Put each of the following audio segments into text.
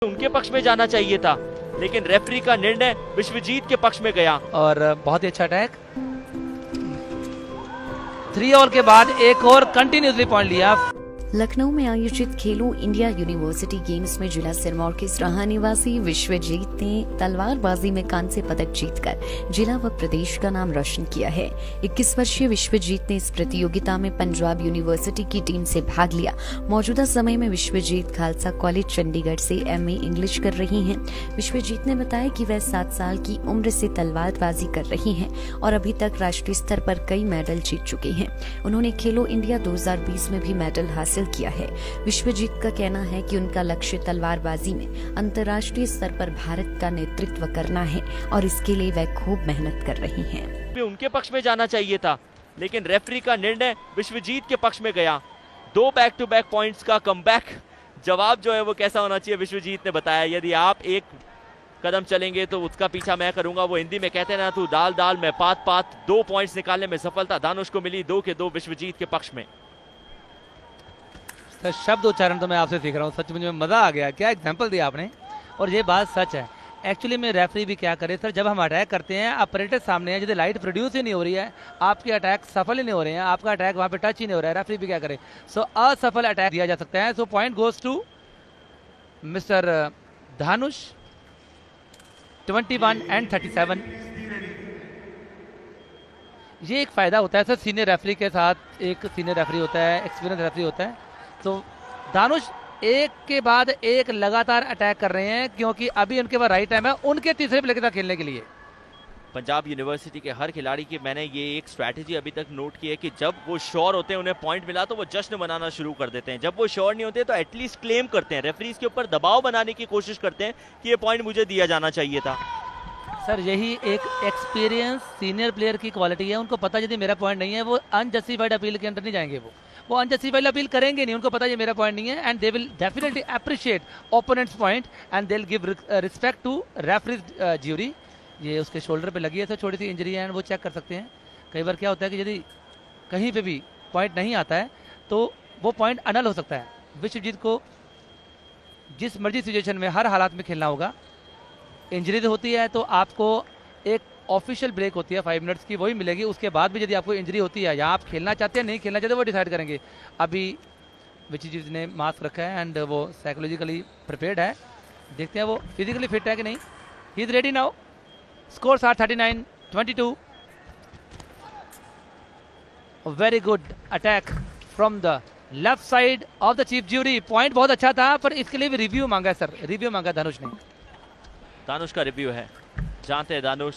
उनके पक्ष में जाना चाहिए था, लेकिन रेफरी का निर्णय विश्वजीत के पक्ष में गया। और बहुत ही अच्छा अटैक। 3 ओवर के बाद एक और कंटिन्यूसली पॉइंट लिया। लखनऊ में आयोजित खेलो इंडिया यूनिवर्सिटी गेम्स में जिला सिरमौर के सराहा निवासी विश्वजीत ने तलवारबाजी में कांस्य पदक जीतकर जिला व प्रदेश का नाम रोशन किया है। 21 वर्षीय विश्वजीत ने इस प्रतियोगिता में पंजाब यूनिवर्सिटी की टीम से भाग लिया। मौजूदा समय में विश्वजीत खालसा कॉलेज चंडीगढ़ से MA इंग्लिश कर रही हैं। विश्वजीत ने बताया कि वह 7 साल की उम्र से तलवारबाजी कर रही हैं और अभी तक राष्ट्रीय स्तर पर कई मेडल जीत चुके हैं। उन्होंने खेलो इंडिया 2020 में भी मेडल हासिल किया है। विश्वजीत का कहना है कि उनका लक्ष्य तलवारबाजी में अंतर्राष्ट्रीय स्तर पर भारत का नेतृत्व करना है और इसके लिए वह खूब मेहनत कर रही हैं। उनके पक्ष में जाना चाहिए था, लेकिन रेफरी का निर्णय विश्वजीत के पक्ष में गया। 2 बैक टू बैक पॉइंट्स का कमबैक जवाब जो है वो कैसा होना चाहिए, विश्वजीत ने बताया यदि आप एक कदम चलेंगे तो उसका पीछा मैं करूंगा। वो हिंदी में कहते हैं ना, तू दाल दाल मैं पात पात। 2 पॉइंट्स निकालने में सफलता दानुष को मिली, 2 के 2 विश्वजीत के पक्ष में। सर शब्द उच्चारण तो मैं आपसे सीख रहा हूँ, सच में मजा आ गया। क्या एग्जांपल दिया आपने, और ये बात सच है। एक्चुअली में रेफरी भी क्या करे सर, जब हम अटैक करते हैं ऑपरेटर सामने है, यदि लाइट प्रोड्यूस ही नहीं हो रही है, आपके अटैक सफल ही नहीं हो रहे हैं, आपका अटैक वहां पे टच ही नहीं हो रहा है, रेफरी भी क्या करे। सो असफल अटैक दिया जा सकता है। So point goes to mister Dhanush 21 and 37। ये एक फायदा होता है सर सीनियर रेफरी के साथ। एक सीनियर रेफरी होता है, एक्सपीरियंस रेफरी होता है। तो दानुष एक के बाद एक लगातार अटैक कर रहे हैं, क्योंकि अभी उनके पास राइट टाइम है उनके तीसरे प्ले के साथ खेलने के लिए। पंजाब यूनिवर्सिटी के हर खिलाड़ी की मैंने ये एक स्ट्रैटेजी अभी तक नोट की है कि जब वो श्योर होते हैं, उन्हें पॉइंट मिला तो वो जश्न मनाना शुरू कर देते हैं। जब वो श्योर नहीं होते तो एटलीस्ट क्लेम करते हैं, रेफरीज के ऊपर दबाव बनाने की कोशिश करते हैं कि ये पॉइंट मुझे दिया जाना चाहिए था। सर यही एक एक्सपीरियंस सीनियर प्लेयर की क्वालिटी है। उनको पता यदि मेरा पॉइंट नहीं है, वो अनजस्टिफाइड अपील के अंदर नहीं जाएंगे। वो अनजस्टिफाइड अपील करेंगे नहीं, उनको पता है ये मेरा पॉइंट नहीं है, and they will definitely appreciate opponents point and they will give respect to referees jury. ये उसके शोल्डर पे लगी है, तो छोटी सी इंजरी है, एंड वो चेक कर सकते हैं। कई बार क्या होता है कि यदि कहीं पे भी पॉइंट नहीं आता है तो वो पॉइंट अनल हो सकता है। विश्वजीत को जिस मर्जी सिचुएशन में हर हालात में खेलना होगा। इंजरी होती है तो आपको एक ऑफिशियल ब्रेक होती है 5 मिनट्स की, वही मिलेगी। उसके बाद भी यदि आपको इंजरी होती है या आप खेलना चाहते हैं नहीं खेलना चाहते, वो डिसाइड करेंगे। अभी विश्वजीत ने मास्क रखा है एंड वो साइकोलॉजिकली प्रिपेयर्ड है। देखते हैं वो फिजिकली फिट है कि नहीं। He is ready now. Scores are 39-22। Very good attack from the left side of the chief jury. Point बहुत अच्छा था, पर इसके लिए भी रिव्यू मांगा सर, रिव्यू मांगा दानुष ने। दानुष का रिव्यू है। जानते हैं दानुष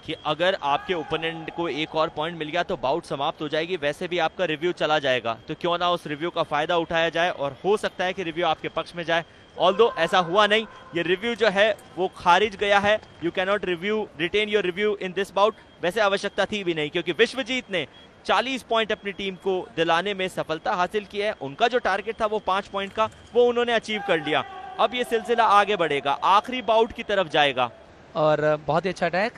कि अगर आपके ओपोनेंट को एक और पॉइंट मिल गया तो बाउट समाप्त हो जाएगी, वैसे भी आपका रिव्यू चला जाएगा, तो क्यों ना उस रिव्यू का फायदा उठाया जाए और हो सकता है कि रिव्यू आपके पक्ष में जाए। ऑल्दो ऐसा हुआ नहीं, ये रिव्यू जो है वो खारिज गया है। You can not retain your review in this bout. वैसे आवश्यकता थी भी नहीं, क्योंकि विश्वजीत ने 40 पॉइंट अपनी टीम को दिलाने में सफलता हासिल की है। उनका जो टारगेट था वो 5 पॉइंट का, वो उन्होंने अचीव कर लिया। अब ये सिलसिला आगे बढ़ेगा, आखिरी बाउट की तरफ जाएगा। और बहुत ही अच्छा अटैक।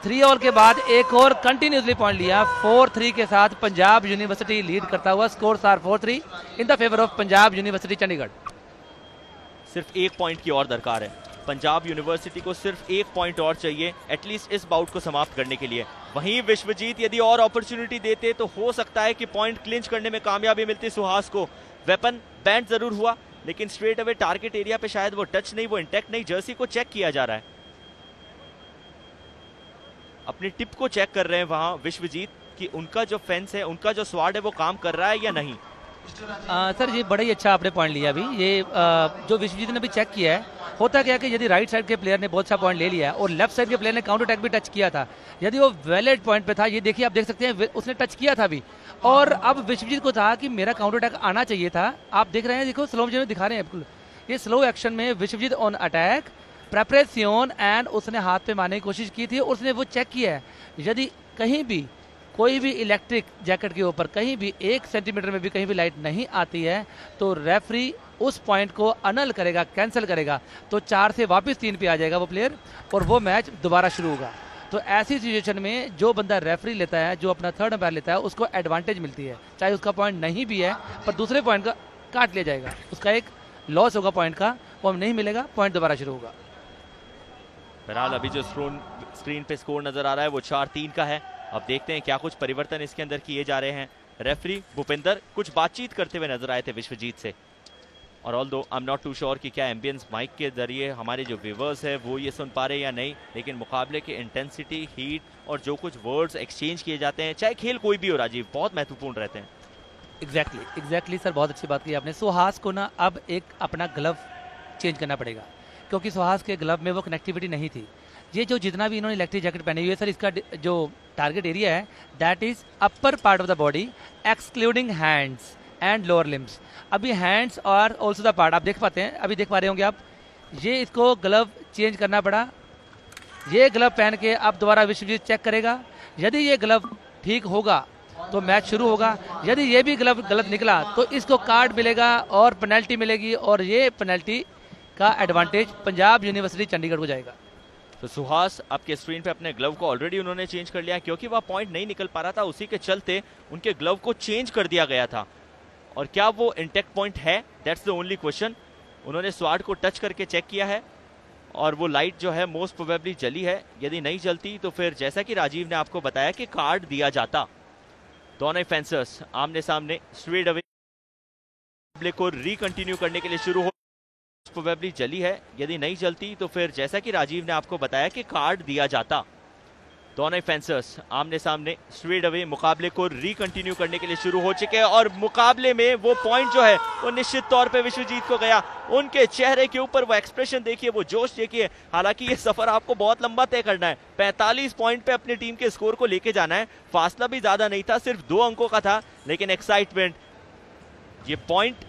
3 ओवर के बाद एक और कंटिन्यूसली पॉइंट लिया। 4-3 के साथ पंजाब यूनिवर्सिटी लीड करता हुआ। Scores are 4-3 in the favour of Punjab university Chandigarh. सिर्फ 1 पॉइंट की और दरकार है पंजाब यूनिवर्सिटी को, सिर्फ 1 पॉइंट और चाहिए एटलीस्ट इस बाउट को समाप्त करने के लिए। वहीं विश्वजीत यदि और अपॉर्चुनिटी देते तो हो सकता है कि पॉइंट क्लिंच करने में कामयाबी मिलती सुहास को। वेपन बैंड जरूर हुआ, लेकिन स्ट्रेट अवे टारगेट एरिया पे शायद वो टच नहीं, वो इंटैक्ट नहीं। जर्सी को चेक किया जा रहा है, अपनी टिप को चेक कर रहे हैं वहां विश्वजीत कि उनका जो फेंस है, उनका जो स्वाड है वो काम कर रहा है या नहीं। सर ये बड़ा ही अच्छा आपने पॉइंट लिया। अभी ये जो विश्वजीत ने भी चेक किया है, होता क्या है कि यदि राइट साइड के प्लेयर ने बहुत अच्छा पॉइंट ले लिया है और लेफ्ट साइड के प्लेयर ने काउंटर अटैक भी टच किया था, यदि वो वैलिड पॉइंट पे था, ये देखिए आप देख सकते हैं उसने टच किया था भी, और अब विश्वजीत को था कि मेरा काउंटर अटैक आना चाहिए था। आप देख रहे हैं, देखो स्लो मोशन में दिखा रहे हैं बिल्कुल, ये स्लो एक्शन में Vishwajeet on attack preparation, and उसने हाथ पे मारने की कोशिश की थी और उसने वो चेक किया है। यदि कहीं भी कोई भी इलेक्ट्रिक जैकेट के ऊपर कहीं भी 1 सेंटीमीटर में भी कहीं भी लाइट नहीं आती है तो रेफरी उस पॉइंट को अनल करेगा, कैंसिल करेगा, तो 4 से वापस 3 पे आ जाएगा वो प्लेयर और वो मैच दोबारा शुरू होगा। तो ऐसी सिचुएशन में जो बंदा रेफरी लेता है, जो अपना थर्ड अंपायर लेता है, उसको एडवांटेज मिलती है, चाहे उसका पॉइंट नहीं भी है, पर दूसरे पॉइंट का काट लिया जाएगा, उसका एक लॉस होगा पॉइंट का, वो नहीं मिलेगा, पॉइंट दोबारा शुरू होगा। फिलहाल अभी जो स्क्रीन पे स्कोर नजर आ रहा है वो 4-3 का है। अब देखते हैं क्या कुछ परिवर्तन इसके अंदर किए जा रहे हैं। रेफरी भूपिंदर कुछ बातचीत करते हुए नजर आए थे विश्वजीत से, और although I am not too sure कि क्या एम्बियंस माइक के जरिए हमारे जो व्यूअर्स है वो ये सुन पा रहे हैं या नहीं, लेकिन मुकाबले के इंटेंसिटी, हीट और जो कुछ वर्ड्स एक्सचेंज किए जाते हैं, चाहे खेल कोई भी हो राजीव, बहुत महत्वपूर्ण रहते हैं। एग्जैक्टली सर, बहुत अच्छी बात की आपने। सुहास को ना अब एक अपना ग्लव चेंज करना पड़ेगा, क्योंकि सुहास के ग्लव में वो कनेक्टिविटी नहीं थी। ये जो जितना भी इन्होंने इलेक्ट्रिक जैकेट पहनी हुई है सर, इसका जो टारगेट एरिया है that is upper part of the body excluding hands and lower limbs. अभी हैंड्स और ऑल्सो द पार्ट आप देख पाते हैं, अभी देख पा रहे होंगे आप, ये इसको ग्लव चेंज करना पड़ा। ये ग्लव पहन के अब दोबारा विश्वजीत चेक करेगा, यदि ये ग्लव ठीक होगा तो मैच शुरू होगा, यदि ये भी ग्लव गलत निकला तो इसको कार्ड मिलेगा और पेनल्टी मिलेगी, और ये पेनल्टी का एडवांटेज पंजाब यूनिवर्सिटी चंडीगढ़ को जाएगा। तो सुहास आपके स्क्रीन पे अपने ग्लव को ऑलरेडी उन्होंने चेंज कर लिया, क्योंकि वह पॉइंट नहीं निकल पा रहा था, उसी के चलते उनके ग्लव को चेंज कर दिया गया था। और क्या वो इंटैक्ट पॉइंट है, दैट्स द ओनली क्वेश्चन। उन्होंने स्वाड को टच करके चेक किया है और वो लाइट जो है मोस्ट प्रोबेबली जली है। यदि नहीं जलती तो फिर जैसा कि राजीव ने आपको बताया कि कार्ड दिया जाता। दोनों फेंसर्स आमने सामने, स्ट्रेट अवे को रिकंटिन्यू करने के लिए शुरू हो, प्रोबेबली जली है, यदि नहीं जलती तो फिर जैसा कि राजीव ने आपको बताया कि कार्ड दिया जाता। दोनों फेंसर्स आमने सामने, स्ट्रेट अवे मुकाबले को रिकंटिन्यू करने के लिए शुरू हो चुके हैं, और मुकाबले में वो पॉइंट जो है वो निश्चित तौर पे विश्वजीत को गया। उनके चेहरे के ऊपर वो एक्सप्रेशन देखिए, वो जोश देखिए। हालांकि ये सफर आपको बहुत लंबा तय करना है, 45 पॉइंट पे अपनी टीम के स्कोर को लेके जाना है। फासला भी ज्यादा नहीं था, सिर्फ 2 अंकों का था, लेकिन एक्साइटमेंट, ये पॉइंट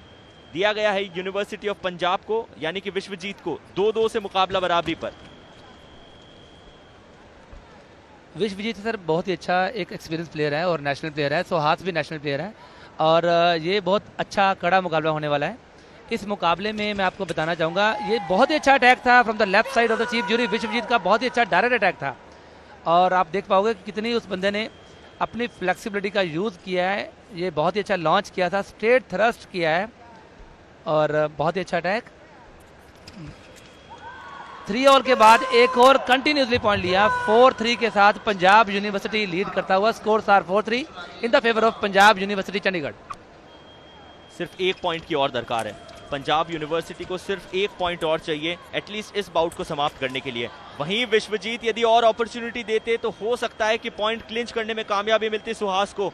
दिया गया है यूनिवर्सिटी ऑफ पंजाब को, यानी कि विश्वजीत को 2-2 से मुकाबला बराबरी पर। विश्वजीत सर बहुत ही अच्छा एक एक्सपीरियंस प्लेयर है और नेशनल प्लेयर है, सुहास भी नेशनल प्लेयर है, और ये बहुत अच्छा कड़ा मुकाबला होने वाला है। इस मुकाबले में मैं आपको बताना चाहूँगा, ये बहुत ही अच्छा अटैक था from the left side of the chief jury. Vishwajeet का बहुत ही अच्छा डायरेक्ट अटैक था, और आप देख पाओगे कि कितनी उस बंदे ने अपनी फ्लेक्सिबिलिटी का यूज़ किया है। ये बहुत ही अच्छा लॉन्च किया था, स्ट्रेट थ्रस्ट किया है, और बहुत ही अच्छा अटैक। 3 ओवर के बाद एक और कंटिन्यूसली पॉइंट लिया। 4-3 के साथ पंजाब यूनिवर्सिटी लीड करता हुआ, scores are 4-3 in the favour of Punjab university Chandigarh. सिर्फ 1 पॉइंट की और दरकार है पंजाब यूनिवर्सिटी को, सिर्फ 1 पॉइंट और चाहिए एटलीस्ट इस बाउट को समाप्त करने के लिए। वहीं विश्वजीत यदि और अपॉर्चुनिटी देते तो हो सकता है कि पॉइंट क्लिंच करने में कामयाबी मिलती सुहास को।